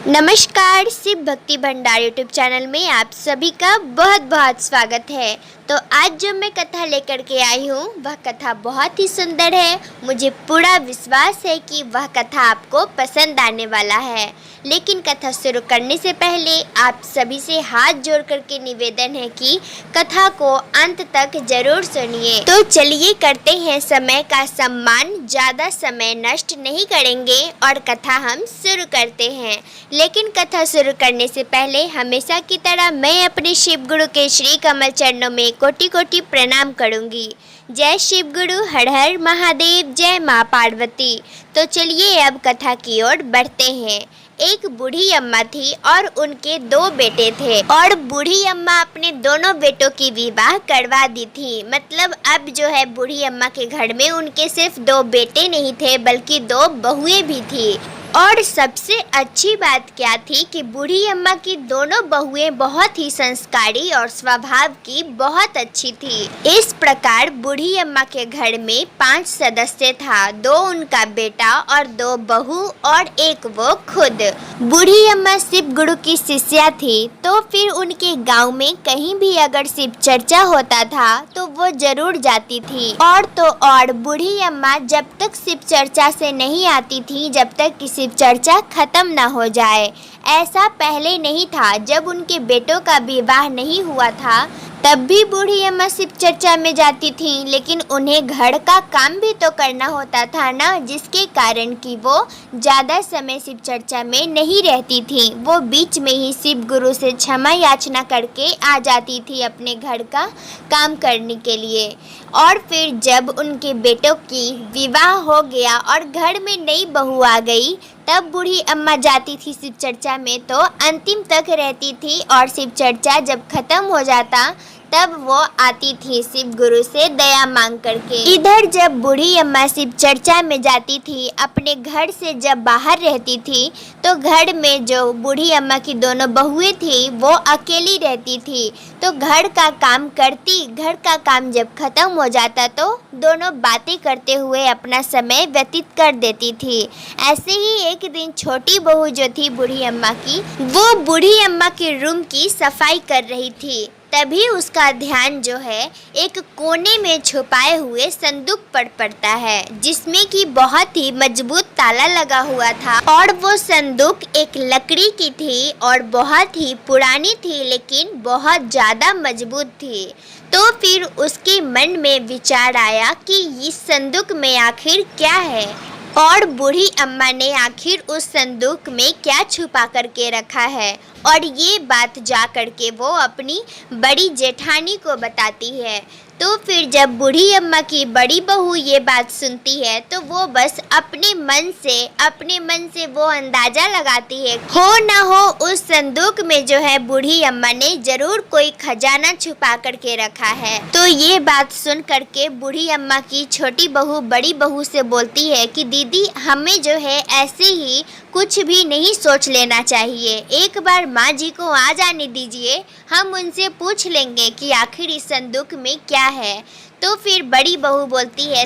नमस्कार, शिव भक्ति भंडार यूट्यूब चैनल में आप सभी का बहुत बहुत स्वागत है। तो आज जो मैं कथा लेकर के आई हूँ वह कथा बहुत ही सुंदर है। मुझे पूरा विश्वास है कि वह कथा आपको पसंद आने वाला है। लेकिन कथा शुरू करने से पहले आप सभी से हाथ जोड़ करके निवेदन है कि कथा को अंत तक जरूर सुनिए। तो चलिए करते हैं समय का सम्मान, ज़्यादा समय नष्ट नहीं करेंगे और कथा हम शुरू करते हैं। लेकिन कथा शुरू करने से पहले हमेशा की तरह मैं अपने शिव गुरु के श्री कमल चरणों में कोटि कोटि प्रणाम करूंगी। जय शिव गुरु, हर हर महादेव, जय माँ पार्वती। तो चलिए अब कथा की ओर बढ़ते हैं। एक बूढ़ी अम्मा थी और उनके दो बेटे थे और बूढ़ी अम्मा अपने दोनों बेटों की विवाह करवा दी थी। मतलब अब जो है बूढ़ी अम्मा के घर में उनके सिर्फ दो बेटे नहीं थे बल्कि दो बहुएं भी थी। और सबसे अच्छी बात क्या थी कि बूढ़ी अम्मा की दोनों बहुएं बहुत ही संस्कारी और स्वभाव की बहुत अच्छी थी। इस प्रकार बूढ़ी अम्मा के घर में 5 सदस्य था, 2 उनका बेटा और 2 बहू और एक वो खुद। बूढ़ी अम्मा शिव गुरु की शिष्या थी, तो फिर उनके गांव में कहीं भी अगर शिव चर्चा होता था तो वो जरूर जाती थी। और तो और बूढ़ी अम्मा जब तक शिव चर्चा से नहीं आती थी जब तक किसी शिव चर्चा खत्म ना हो जाए। ऐसा पहले नहीं था, जब उनके बेटों का विवाह नहीं हुआ था तब भी बूढ़ी अम्मा शिव चर्चा में जाती थी। लेकिन उन्हें घर का काम भी तो करना होता था ना, जिसके कारण कि वो ज़्यादा समय शिव चर्चा में नहीं रहती थी। वो बीच में ही शिव गुरु से क्षमा याचना करके आ जाती थी अपने घर का काम करने के लिए। और फिर जब उनके बेटों की विवाह हो गया और घर में नई बहू आ गई तब बूढ़ी अम्मा जाती थी शिव चर्चा में, तो अंतिम तक रहती थी और शिव चर्चा जब खत्म हो जाता तब वो आती थी शिव गुरु से दया मांग करके। इधर जब बूढ़ी अम्मा शिव चर्चा में जाती थी, अपने घर से जब बाहर रहती थी तो घर में जो बूढ़ी अम्मा की दोनों बहुएं थी वो अकेली रहती थी। तो घर का काम करती, घर का काम जब खत्म हो जाता तो दोनों बातें करते हुए अपना समय व्यतीत कर देती थी। ऐसे ही एक दिन छोटी बहू जो थी बूढ़ी अम्मा की, वो बूढ़ी अम्मा के रूम की सफाई कर रही थी। तभी उसका ध्यान जो है एक कोने में छुपाए हुए संदूक पर पड़ता है, जिसमें कि बहुत ही मजबूत ताला लगा हुआ था। और वो संदूक एक लकड़ी की थी और बहुत ही पुरानी थी, लेकिन बहुत ज़्यादा मजबूत थी। तो फिर उसके मन में विचार आया कि इस संदूक में आखिर क्या है और बूढ़ी अम्मा ने आखिर उस संदूक में क्या छुपा करके रखा है। और ये बात जा करके वो अपनी बड़ी जेठानी को बताती है। तो फिर जब बूढ़ी अम्मा की बड़ी बहू ये बात सुनती है तो वो बस अपने मन से वो अंदाजा लगाती है हो ना हो उस संदूक में जो है बूढ़ी अम्मा ने जरूर कोई खजाना छुपा करके रखा है। तो ये बात सुन करके बूढ़ी अम्मा की छोटी बहू बड़ी बहू से बोलती है कि दीदी, हमें जो है ऐसे ही कुछ भी नहीं सोच लेना चाहिए, एक बार माँ जी को आ जाने दीजिए, हम उनसे पूछ लेंगे कि आखिर इस संदूक में क्या है। तो फिर बड़ी बहू बोलती है,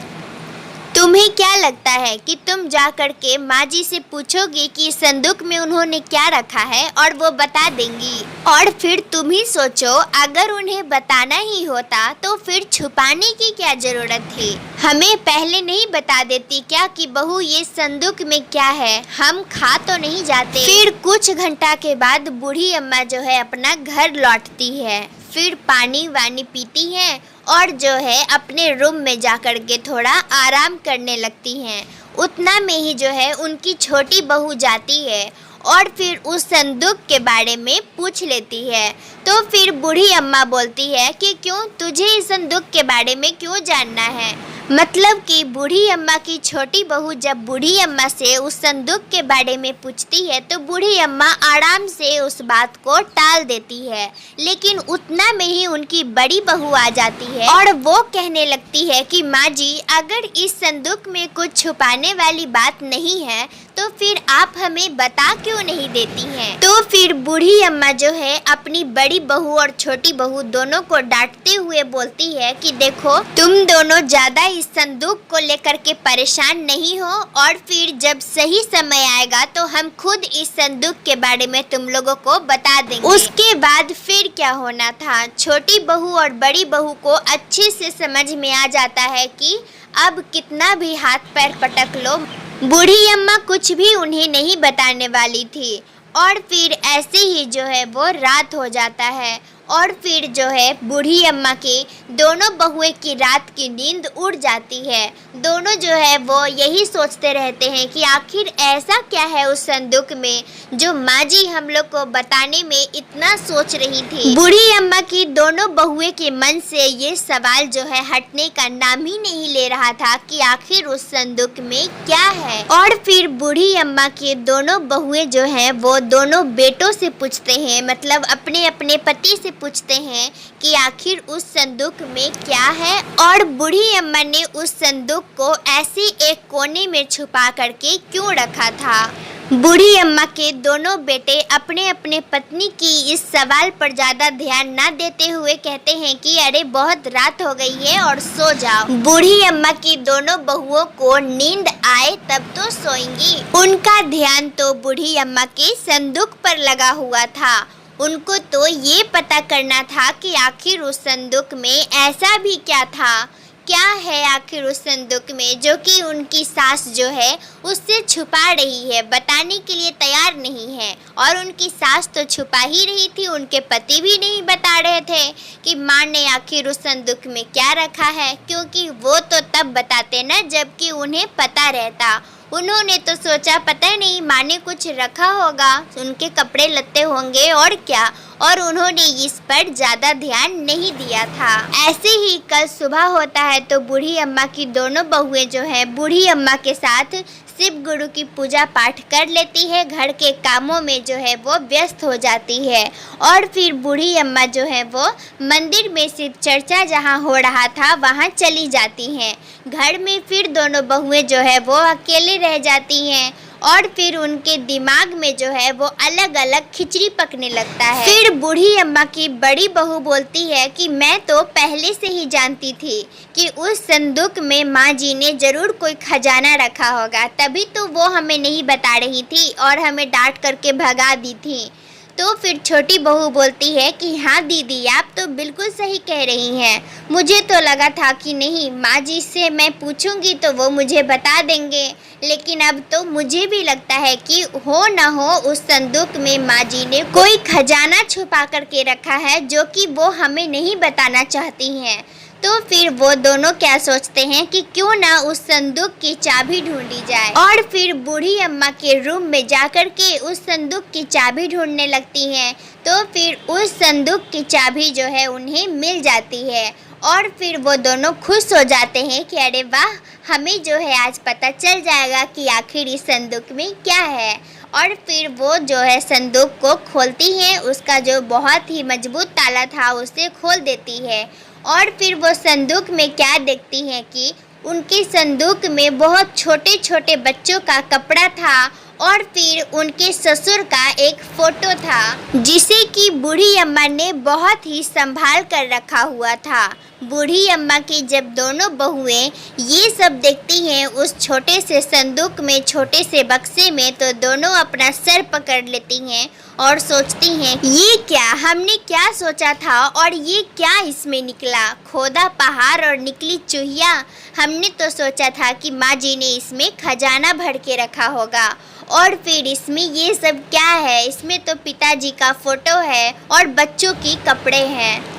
तुम्हें क्या लगता है कि तुम जा कर के माँ जी से पूछोगी कि इस संदूक में उन्होंने क्या रखा है और वो बता देंगी। और फिर तुम ही सोचो, अगर उन्हें बताना ही होता तो फिर छुपाने की क्या जरूरत थी? हमें पहले नहीं बता देती क्या कि बहू ये संदूक में क्या है, हम खा तो नहीं जाते। फिर कुछ घंटा के बाद बूढ़ी अम्मा जो है अपना घर लौटती है, फिर पानी वानी पीती हैं और जो है अपने रूम में जा कर के थोड़ा आराम करने लगती हैं। उतना में ही जो है उनकी छोटी बहू जाती है और फिर उस संदूक के बारे में पूछ लेती है। तो फिर बूढ़ी अम्मा बोलती है कि क्यों, तुझे इस संदूक के बारे में क्यों जानना है? मतलब कि बूढ़ी अम्मा की छोटी बहू जब बूढ़ी अम्मा से उस संदूक के बारे में पूछती है तो बूढ़ी अम्मा आराम से उस बात को टाल देती है। लेकिन उतना में ही उनकी बड़ी बहू आ जाती है और वो कहने लगती है कि माँ जी, अगर इस संदूक में कुछ छुपाने वाली बात नहीं है तो फिर आप हमें बता क्यों नहीं देती हैं? तो फिर बूढ़ी अम्मा जो है अपनी बड़ी बहू और छोटी बहू दोनों को डांटते हुए बोलती है कि देखो, तुम दोनों ज्यादा इस संदूक को लेकर के परेशान नहीं हो, और फिर जब सही समय आएगा तो हम खुद इस संदूक के बारे में तुम लोगों को बता देंगे। उसके बाद फिर क्या होना था, छोटी बहू और बड़ी बहू को अच्छे से समझ में आ जाता है कि अब कितना भी हाथ पैर पटक लो, बूढ़ी अम्मा कुछ भी उन्हें नहीं बताने वाली थी। और फिर ऐसे ही जो है वो रात हो जाता है, और फिर जो है बूढ़ी अम्मा की दोनों बहुएं की रात की नींद उड़ जाती है। दोनों जो है वो यही सोचते रहते हैं कि आखिर ऐसा क्या है उस संदूक में जो माँ जी हम लोग को बताने में इतना सोच रही थी। बूढ़ी अम्मा की दोनों बहुएं के मन से ये सवाल जो है हटने का नाम ही नहीं ले रहा था कि आखिर उस संदूक में क्या है। और फिर बूढ़ी अम्मा की दोनों बहुएं जो है वो दोनों बेटों से पूछते हैं, मतलब अपने अपने पति से पूछते हैं कि आखिर उस संदूक में क्या है। और बूढ़ी अम्मा ने उस संदूक को ऐसे एक कोने में छुपा करके क्यों रखा था। बूढ़ी अम्मा के दोनों बेटे अपने अपने पत्नी की इस सवाल पर ज्यादा ध्यान न देते हुए कहते हैं कि अरे बहुत रात हो गई है और सो जाओ। बूढ़ी अम्मा की दोनों बहुओं को नींद आए तब तो सोएंगी। उनका ध्यान तो बूढ़ी अम्मा के संदूक पर लगा हुआ था। उनको तो ये पता करना था कि आखिर उस संदूक में ऐसा भी क्या था, क्या है आखिर उस संदूक में जो कि उनकी सास जो है उससे छुपा रही है, बताने के लिए तैयार नहीं है। और उनकी सास तो छुपा ही रही थी, उनके पति भी नहीं बता रहे थे कि माँ ने आखिर उस संदूक में क्या रखा है, क्योंकि वो तो तब बताते ना जबकि उन्हें पता रहता। उन्होंने तो सोचा पता नहीं माँ ने कुछ रखा होगा, उनके कपड़े लत्ते होंगे और क्या, और उन्होंने इस पर ज़्यादा ध्यान नहीं दिया था। ऐसे ही कल सुबह होता है तो बूढ़ी अम्मा की दोनों बहुएं जो है बूढ़ी अम्मा के साथ शिव गुरु की पूजा पाठ कर लेती है, घर के कामों में जो है वो व्यस्त हो जाती है। और फिर बूढ़ी अम्मा जो है वो मंदिर में शिव चर्चा जहाँ हो रहा था वहाँ चली जाती हैं। घर में फिर दोनों बहुएं जो है वो अकेले रह जाती हैं, और फिर उनके दिमाग में जो है वो अलग अलग खिचड़ी पकने लगता है। फिर बूढ़ी अम्मा की बड़ी बहू बोलती है कि मैं तो पहले से ही जानती थी कि उस संदूक में माँ जी ने जरूर कोई खजाना रखा होगा, तभी तो वो हमें नहीं बता रही थी और हमें डांट करके भगा दी थी। तो फिर छोटी बहू बोलती है कि हाँ दीदी आप तो बिल्कुल सही कह रही हैं, मुझे तो लगा था कि नहीं माँ जी से मैं पूछूंगी तो वो मुझे बता देंगे, लेकिन अब तो मुझे भी लगता है कि हो ना हो उस संदूक में माँ जी ने कोई खजाना छुपा करके रखा है जो कि वो हमें नहीं बताना चाहती हैं। तो फिर वो दोनों क्या सोचते हैं कि क्यों ना उस संदूक की चाबी ढूंढी जाए, और फिर बूढ़ी अम्मा के रूम में जाकर के उस संदूक की चाबी ढूंढने लगती हैं। तो फिर उस संदूक की चाबी जो है उन्हें मिल जाती है, और फिर वो दोनों खुश हो जाते हैं कि अरे वाह हमें जो है आज पता चल जाएगा कि आखिर इस संदूक में क्या है। और फिर वो जो है संदूक को खोलती हैं, उसका जो बहुत ही मजबूत ताला था उसे खोल देती है। और फिर वो संदूक में क्या देखती हैं कि उनके संदूक में बहुत छोटे छोटे बच्चों का कपड़ा था, और फिर उनके ससुर का एक फोटो था जिसे कि बूढ़ी अम्मा ने बहुत ही संभाल कर रखा हुआ था। बूढ़ी अम्मा की जब दोनों बहुएं ये सब देखती हैं उस छोटे से संदूक में, छोटे से बक्से में, तो दोनों अपना सर पकड़ लेती हैं और सोचती हैं ये क्या, हमने क्या सोचा था और ये क्या इसमें निकला, खोदा पहाड़ और निकली चूहिया। हमने तो सोचा था कि माँ जी ने इसमें खजाना भर के रखा होगा, और फिर इसमें ये सब क्या है, इसमें तो पिताजी का फोटो है और बच्चों की कपड़े हैं।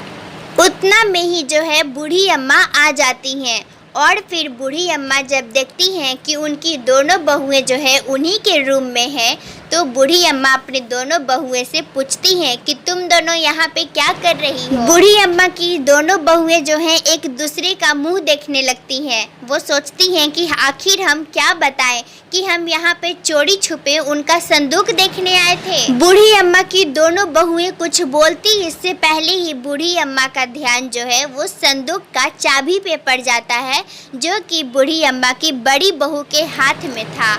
उतना में ही जो है बूढ़ी अम्मा आ जाती हैं, और फिर बूढ़ी अम्मा जब देखती हैं कि उनकी दोनों बहुएं जो है उन्हीं के रूम में हैं, तो बूढ़ी अम्मा अपने दोनों बहुएं से पूछती हैं कि तुम दोनों यहाँ पे क्या कर रही हो। बूढ़ी अम्मा की दोनों बहुएं जो हैं एक दूसरे का मुंह देखने लगती हैं। वो सोचती हैं कि आखिर हम क्या बताएं कि हम यहाँ पे चोरी छुपे उनका संदूक देखने आए थे। बूढ़ी अम्मा की दोनों बहुएं कुछ बोलती इससे पहले ही बूढ़ी अम्मा का ध्यान जो है वो संदूक का चाबी पे पड़ जाता है, जो कि बूढ़ी अम्मा की बड़ी बहू के हाथ में था।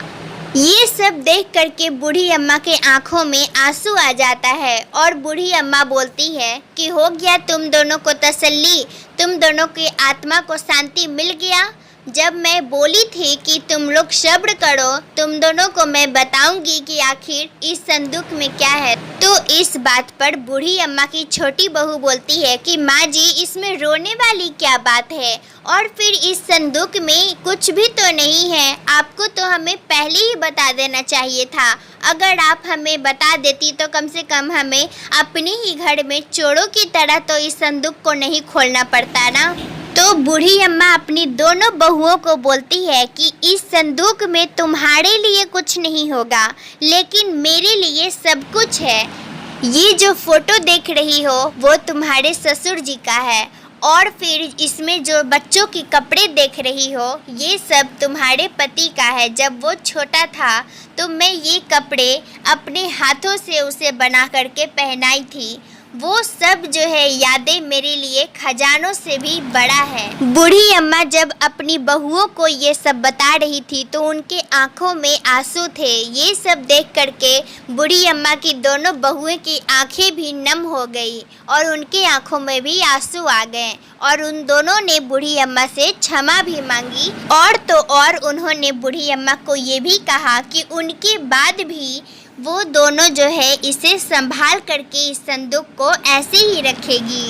ये सब देख करके बूढ़ी अम्मा के आंखों में आंसू आ जाता है, और बूढ़ी अम्मा बोलती है कि हो गया तुम दोनों को तसल्ली, तुम दोनों की आत्मा को शांति मिल गया। जब मैं बोली थी कि तुम लोग सब्र करो, तुम दोनों को मैं बताऊंगी कि आखिर इस संदूक में क्या है। तो इस बात पर बूढ़ी अम्मा की छोटी बहू बोलती है कि माँ जी, इसमें रोने वाली क्या बात है, और फिर इस संदूक में कुछ भी तो नहीं है। आपको तो हमें पहले ही बता देना चाहिए था। अगर आप हमें बता देती तो कम से कम हमें अपने ही घर में चोरों की तरह तो इस संदूक को नहीं खोलना पड़ता ना। तो बूढ़ी अम्मा अपनी दोनों बहुओं को बोलती है कि इस संदूक में तुम्हारे लिए कुछ नहीं होगा, लेकिन मेरे लिए सब कुछ है। ये जो फोटो देख रही हो वो तुम्हारे ससुर जी का है, और फिर इसमें जो बच्चों के कपड़े देख रही हो ये सब तुम्हारे पति का है। जब वो छोटा था तो मैं ये कपड़े अपने हाथों से उसे बना करके पहनाई थी। वो सब जो है यादें मेरे लिए खजानों से भी बड़ा है। बूढ़ी अम्मा जब अपनी बहुओं को ये सब बता रही थी तो उनके आंखों में आंसू थे। ये सब देख करके बूढ़ी अम्मा की दोनों बहुएं की आंखें भी नम हो गई और उनके आंखों में भी आंसू आ गए, और उन दोनों ने बूढ़ी अम्मा से क्षमा भी मांगी। और तो और उन्होंने बूढ़ी अम्मा को ये भी कहा कि उनके बाद भी वो दोनों जो है इसे संभाल करके इस संदूक को ऐसे ही रखेगी।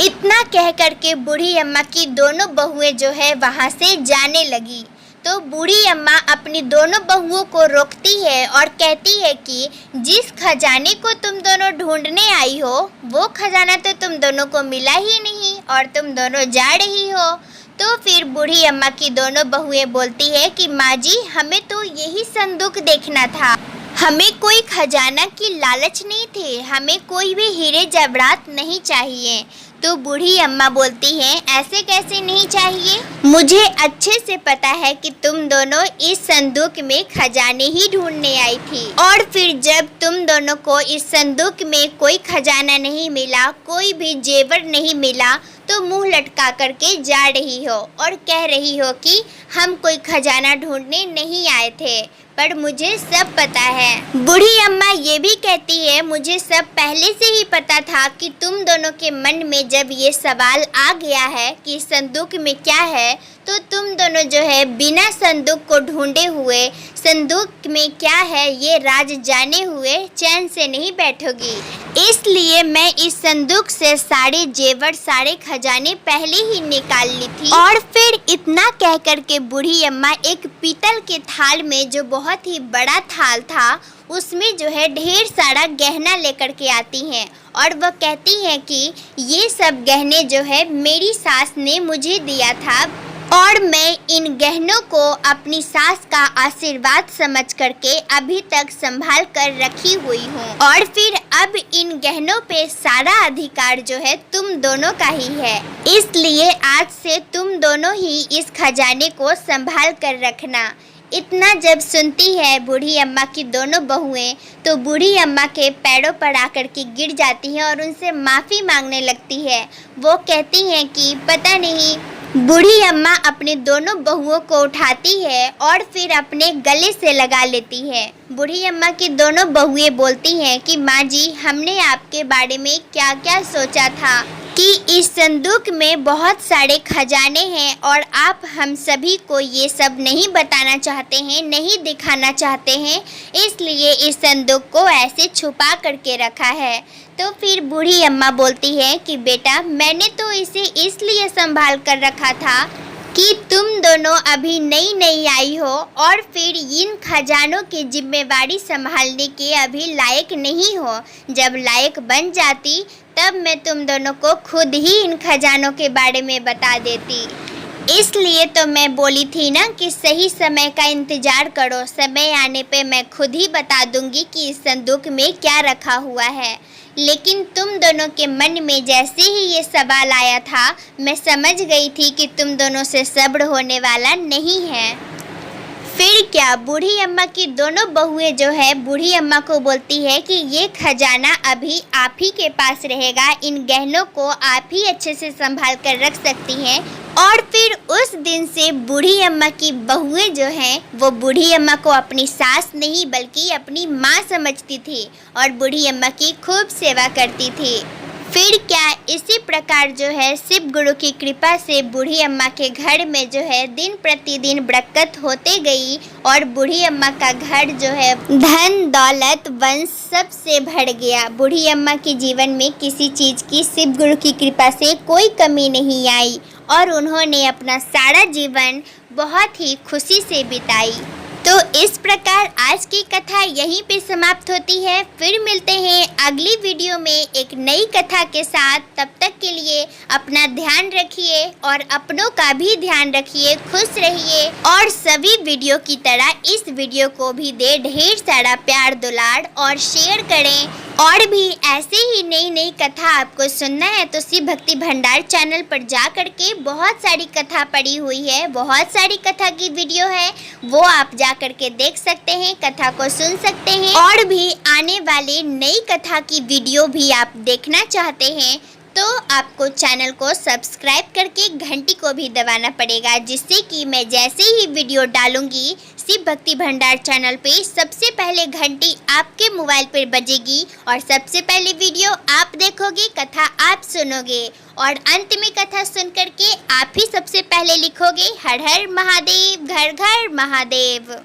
इतना कह करके बूढ़ी अम्मा की दोनों बहुएं जो है वहाँ से जाने लगी। तो बूढ़ी अम्मा अपनी दोनों बहुओं को रोकती है और कहती है कि जिस खजाने को तुम दोनों ढूंढने आई हो वो खजाना तो तुम दोनों को मिला ही नहीं और तुम दोनों जा रही हो। तो फिर बूढ़ी अम्मा की दोनों बहुएं बोलती है कि माँ जी, हमें तो यही संदूक देखना था, हमें कोई खजाना की लालच नहीं थे, हमें कोई भी हीरे जवाहरात नहीं चाहिए। तो बूढ़ी अम्मा बोलती हैं, ऐसे कैसे नहीं चाहिए? मुझे अच्छे से पता है कि तुम दोनों इस संदूक में खजाने ही ढूंढने आई थी, और फिर जब तुम दोनों को इस संदूक में कोई खजाना नहीं मिला, कोई भी जेवर नहीं मिला, तो मुंह लटका करके जा रही हो और कह रही हो कि हम कोई खजाना ढूंढने नहीं आए थे, पर मुझे सब पता है। बूढ़ी अम्मा ये भी कहती है, मुझे सब पहले से ही पता था कि तुम दोनों के मन में जब ये सवाल आ गया है कि संदूक में क्या है, तो तुम दोनों जो है बिना संदूक को ढूंढे हुए संदूक में क्या है ये राज जाने हुए चैन से नहीं बैठोगी। इसलिए मैं इस संदूक से सारे जेवर, सारे खजाने पहले ही निकाल ली थी। और फिर इतना कह कर के बूढ़ी अम्मा एक पीतल के थाल में, जो बहुत ही बड़ा थाल था, उसमें जो है ढेर सारा गहना लेकर के आती हैं, और वह कहती हैं कि ये सब गहने जो है मेरी सास ने मुझे दिया था, और मैं इन गहनों को अपनी सास का आशीर्वाद समझ करके अभी तक संभाल कर रखी हुई हूँ, और फिर अब इन गहनों पे सारा अधिकार जो है तुम दोनों का ही है। इसलिए आज से तुम दोनों ही इस खजाने को संभाल कर रखना। इतना जब सुनती है बूढ़ी अम्मा की दोनों बहुएं, तो बूढ़ी अम्मा के पैरों पर आकर के गिर जाती हैं और उनसे माफ़ी मांगने लगती है। वो कहती हैं कि पता नहीं। बूढ़ी अम्मा अपने दोनों बहुओं को उठाती है और फिर अपने गले से लगा लेती है। बूढ़ी अम्मा की दोनों बहुएं बोलती हैं कि माँ जी, हमने आपके बारे में क्या क्या सोचा था कि इस संदूक में बहुत सारे खजाने हैं, और आप हम सभी को ये सब नहीं बताना चाहते हैं, नहीं दिखाना चाहते हैं, इसलिए इस संदूक को ऐसे छुपा करके रखा है। तो फिर बूढ़ी अम्मा बोलती है कि बेटा, मैंने तो इसे इसलिए संभाल कर रखा था कि तुम दोनों अभी नई नई आई हो और फिर इन खजानों की जिम्मेवारी संभालने के अभी लायक नहीं हो। जब लायक बन जाती तब मैं तुम दोनों को खुद ही इन खजानों के बारे में बता देती। इसलिए तो मैं बोली थी ना कि सही समय का इंतज़ार करो, समय आने पे मैं खुद ही बता दूंगी कि इस संदूक में क्या रखा हुआ है। लेकिन तुम दोनों के मन में जैसे ही ये सवाल आया था, मैं समझ गई थी कि तुम दोनों से सब्र होने वाला नहीं है। फिर क्या, बूढ़ी अम्मा की दोनों बहुएं जो है बूढ़ी अम्मा को बोलती है कि ये खजाना अभी आप ही के पास रहेगा, इन गहनों को आप ही अच्छे से संभाल कर रख सकती हैं। और फिर उस दिन से बूढ़ी अम्मा की बहुएं जो हैं वो बूढ़ी अम्मा को अपनी सास नहीं बल्कि अपनी माँ समझती थी और बूढ़ी अम्मा की खूब सेवा करती थी। फिर क्या इसी प्रकार जो है शिव गुरु की कृपा से बूढ़ी अम्मा के घर में जो है दिन प्रतिदिन बरकत होते गई और बूढ़ी अम्मा का घर जो है धन दौलत वंश सबसे भर गया। बूढ़ी अम्मा के जीवन में किसी चीज़ की शिव गुरु की कृपा से कोई कमी नहीं आई और उन्होंने अपना सारा जीवन बहुत ही खुशी से बिताई। तो इस प्रकार आज की कथा यहीं पे समाप्त होती है। फिर मिलते हैं अगली वीडियो में एक नई कथा के साथ। तब तक के लिए अपना ध्यान रखिए और अपनों का भी ध्यान रखिए, खुश रहिए और सभी वीडियो की तरह इस वीडियो को भी दे ढेर सारा प्यार दुलार और शेयर करें। और भी ऐसे ही नई नई कथा आपको सुनना है तो शिव भक्ति भंडार चैनल पर जा करके बहुत सारी कथा पड़ी हुई है, बहुत सारी कथा की वीडियो है, वो आप जा करके देख सकते हैं, कथा को सुन सकते हैं। और भी आने वाले नई कथा की वीडियो भी आप देखना चाहते हैं तो आपको चैनल को सब्सक्राइब करके घंटी को भी दबाना पड़ेगा, जिससे कि मैं जैसे ही वीडियो डालूंगी शिव भक्ति भंडार चैनल पे सबसे पहले घंटी आपके मोबाइल पर बजेगी और सबसे पहले वीडियो आप देखोगे, कथा आप सुनोगे और अंत में कथा सुन करके आप ही सबसे पहले लिखोगे हर हर महादेव, घर घर महादेव।